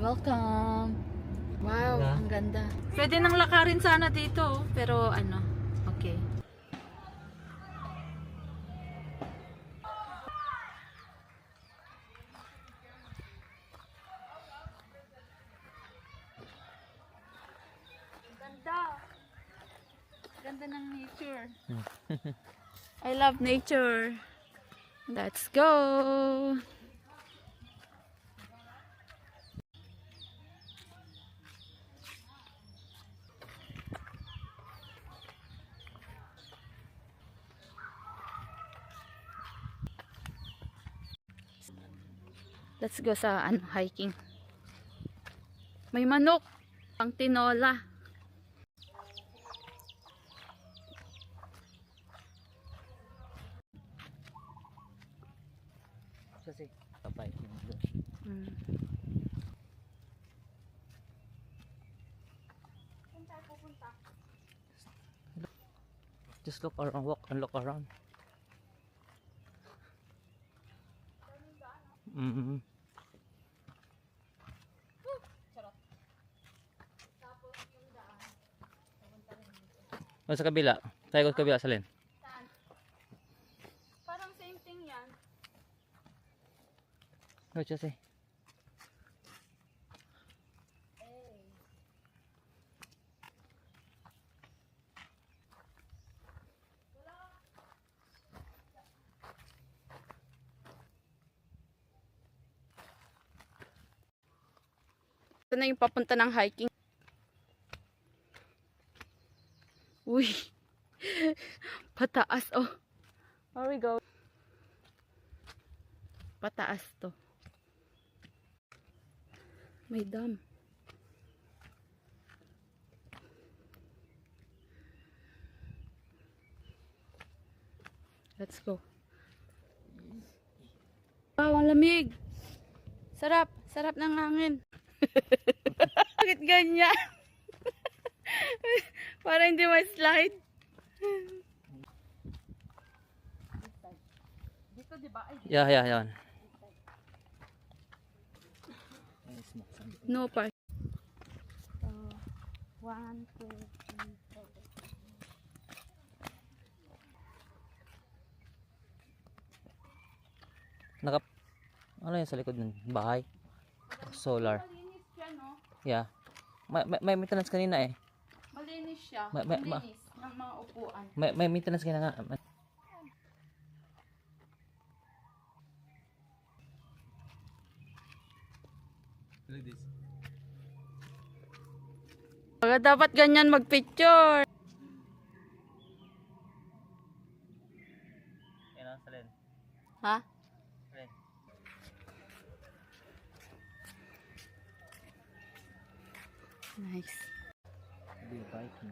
Welcome! Wow, Yeah. ang ganda. Pwede nang lakarin sana dito, pero ano, okay. Ganda! Ganda ng nature. I love nature. Let's go! Let's go sa hiking. May manok, pang tinola. Kasi kapay. Hmm. Just look around, walk and look around. Mm-hmm. O, sa kabila. Tayo sa kabila, salin. Parang same thing yan. O, Chelsea. Ito na yung papunta ng hiking. Uy. Pataas, oh. Here we go. Pataas to. May dam. Let's go. Wow, ang lamig. Sarap. Sarap ng hangin. Bakit ganyan? Para hindi ma-slide. Dito, di ba? Ay, Yeah, yan. no park. 1, 2, 3, 4. Ano yan sa likod ng bahay? Solar. Malinis siya, no? Yeah. May maintenance kanina eh. Malinis siya. Malinis ng mga upuan. May maintenance kanina nga. Like this. Dapat ganyan mag-picture. Yan ang salin. Ha? Salin. Nice. Hindi biking.